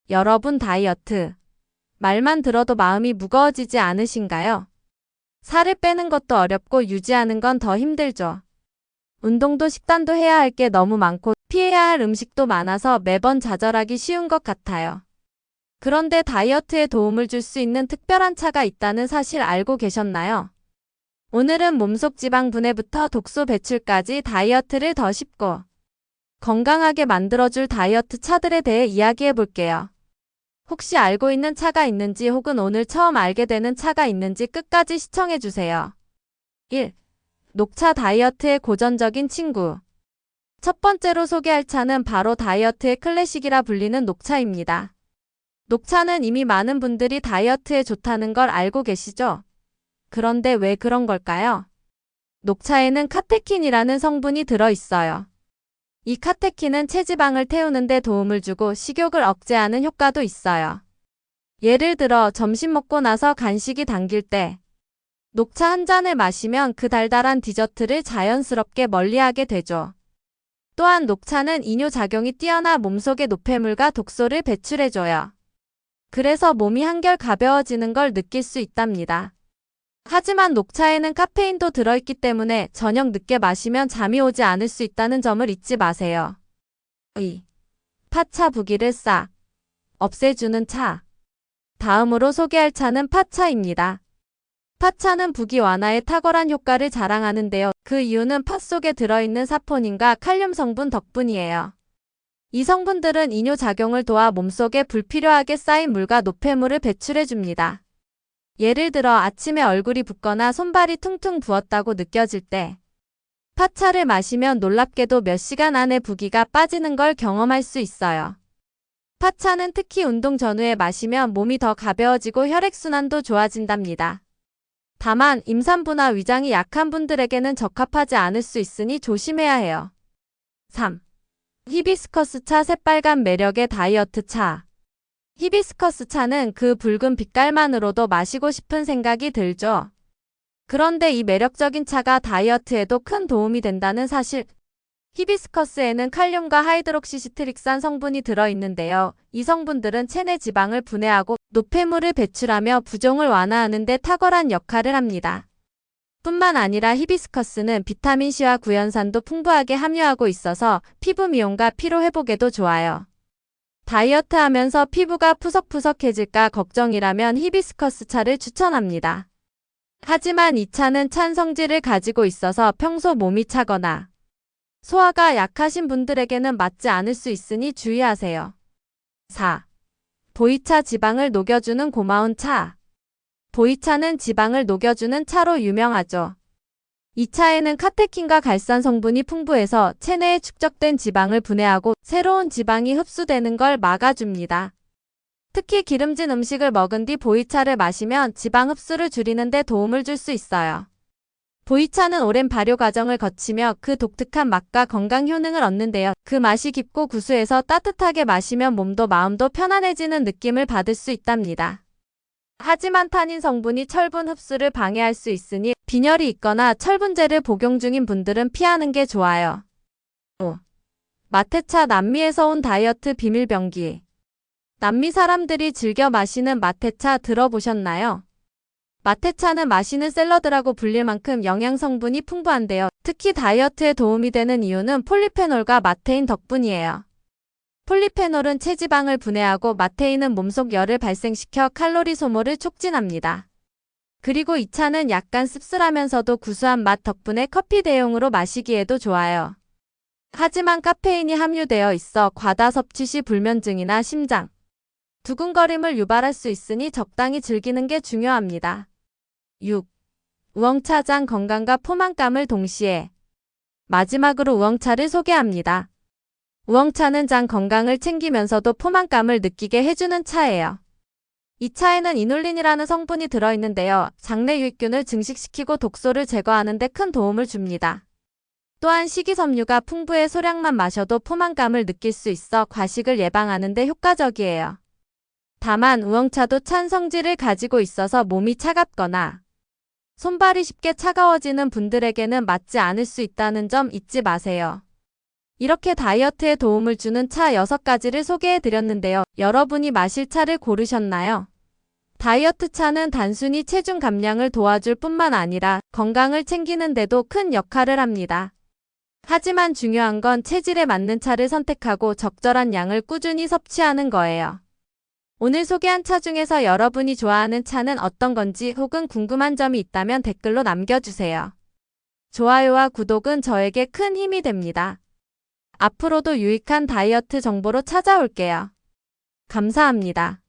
여러분 다이어트. 말만 들어도 마음이 무거워지지 않으신가요? 살을 빼는 것도 어렵고 유지하는 건 더 힘들죠. 운동도 식단도 해야 할 게 너무 많고 피해야 할 음식도 많아서 매번 좌절하기 쉬운 것 같아요. 그런데 다이어트에 도움을 줄 수 있는 특별한 차가 있다는 사실 알고 계셨나요? 오늘은 몸속 지방 분해부터 독소 배출까지 다이어트를 더 쉽고 건강하게 만들어줄 다이어트 차들에 대해 이야기해 볼게요. 혹시 알고 있는 차가 있는지 혹은 오늘 처음 알게 되는 차가 있는지 끝까지 시청해 주세요. 1. 녹차 다이어트의 고전적인 친구. 첫 번째로 소개할 차는 바로 다이어트의 클래식이라 불리는 녹차입니다. 녹차는 이미 많은 분들이 다이어트에 좋다는 걸 알고 계시죠? 그런데 왜 그런 걸까요? 녹차에는 카테킨이라는 성분이 들어있어요. 이 카테킨은 체지방을 태우는 데 도움을 주고 식욕을 억제하는 효과도 있어요. 예를 들어 점심 먹고 나서 간식이 당길 때 녹차 한 잔을 마시면 그 달달한 디저트를 자연스럽게 멀리하게 되죠. 또한 녹차는 이뇨작용이 뛰어나 몸속의 노폐물과 독소를 배출해줘요. 그래서 몸이 한결 가벼워지는 걸 느낄 수 있답니다. 하지만 녹차에는 카페인도 들어있기 때문에 저녁 늦게 마시면 잠이 오지 않을 수 있다는 점을 잊지 마세요. 2. 파차 부기를 싹 없애주는 차. 다음으로 소개할 차는 파차입니다. 파차는 부기 완화에 탁월한 효과를 자랑하는데요. 그 이유는 팥 속에 들어있는 사포닌과 칼륨 성분 덕분이에요. 이 성분들은 이뇨작용을 도와 몸속에 불필요하게 쌓인 물과 노폐물을 배출해줍니다. 예를 들어 아침에 얼굴이 붓거나 손발이 퉁퉁 부었다고 느껴질 때 파차를 마시면 놀랍게도 몇 시간 안에 부기가 빠지는 걸 경험할 수 있어요. 파차는 특히 운동 전후에 마시면 몸이 더 가벼워지고 혈액순환도 좋아진답니다. 다만 임산부나 위장이 약한 분들에게는 적합하지 않을 수 있으니 조심해야 해요. 3. 히비스커스 차 새빨간 매력의 다이어트 차. 히비스커스 차는 그 붉은 빛깔만으로도 마시고 싶은 생각이 들죠. 그런데 이 매력적인 차가 다이어트에도 큰 도움이 된다는 사실. 히비스커스에는 칼륨과 하이드록시시트릭산 성분이 들어있는데요. 이 성분들은 체내 지방을 분해하고 노폐물을 배출하며 부종을 완화하는 데 탁월한 역할을 합니다. 뿐만 아니라 히비스커스는 비타민C와 구연산도 풍부하게 함유하고 있어서 피부 미용과 피로 회복에도 좋아요. 다이어트 하면서 피부가 푸석푸석해질까 걱정이라면 히비스커스 차를 추천합니다. 하지만 이 차는 찬 성질을 가지고 있어서 평소 몸이 차거나 소화가 약하신 분들에게는 맞지 않을 수 있으니 주의하세요. 4. 보이차 지방을 녹여주는 고마운 차. 보이차는 지방을 녹여주는 차로 유명하죠. 이 차에는 카테킨과 갈산 성분이 풍부해서 체내에 축적된 지방을 분해하고 새로운 지방이 흡수되는 걸 막아줍니다. 특히 기름진 음식을 먹은 뒤 보이차를 마시면 지방 흡수를 줄이는 데 도움을 줄 수 있어요. 보이차는 오랜 발효 과정을 거치며 그 독특한 맛과 건강 효능을 얻는데요. 그 맛이 깊고 구수해서 따뜻하게 마시면 몸도 마음도 편안해지는 느낌을 받을 수 있답니다. 하지만 타닌 성분이 철분 흡수를 방해할 수 있으니 빈혈이 있거나 철분제를 복용 중인 분들은 피하는 게 좋아요. 5. 마테차 남미에서 온 다이어트 비밀병기. 남미 사람들이 즐겨 마시는 마테차 들어보셨나요? 마테차는 마시는 샐러드라고 불릴 만큼 영양 성분이 풍부한데요. 특히 다이어트에 도움이 되는 이유는 폴리페놀과 마테인 덕분이에요. 폴리페놀은 체지방을 분해하고 마테인은 몸속 열을 발생시켜 칼로리 소모를 촉진합니다. 그리고 이 차는 약간 씁쓸하면서도 구수한 맛 덕분에 커피 대용으로 마시기에도 좋아요. 하지만 카페인이 함유되어 있어 과다 섭취 시 불면증이나 심장, 두근거림을 유발할 수 있으니 적당히 즐기는 게 중요합니다. 6. 우엉차 장 건강과 포만감을 동시에. 마지막으로 우엉차를 소개합니다. 우엉차는 장 건강을 챙기면서도 포만감을 느끼게 해주는 차예요. 이 차에는 이눌린이라는 성분이 들어있는데요. 장내 유익균을 증식시키고 독소를 제거하는 데 큰 도움을 줍니다. 또한 식이섬유가 풍부해 소량만 마셔도 포만감을 느낄 수 있어 과식을 예방하는 데 효과적이에요. 다만 우엉차도 찬 성질을 가지고 있어서 몸이 차갑거나 손발이 쉽게 차가워지는 분들에게는 맞지 않을 수 있다는 점 잊지 마세요. 이렇게 다이어트에 도움을 주는 차 6가지를 소개해 드렸는데요. 여러분이 마실 차를 고르셨나요? 다이어트 차는 단순히 체중 감량을 도와줄 뿐만 아니라 건강을 챙기는 데도 큰 역할을 합니다. 하지만 중요한 건 체질에 맞는 차를 선택하고 적절한 양을 꾸준히 섭취하는 거예요. 오늘 소개한 차 중에서 여러분이 좋아하는 차는 어떤 건지 혹은 궁금한 점이 있다면 댓글로 남겨주세요. 좋아요와 구독은 저에게 큰 힘이 됩니다. 앞으로도 유익한 다이어트 정보로 찾아올게요. 감사합니다.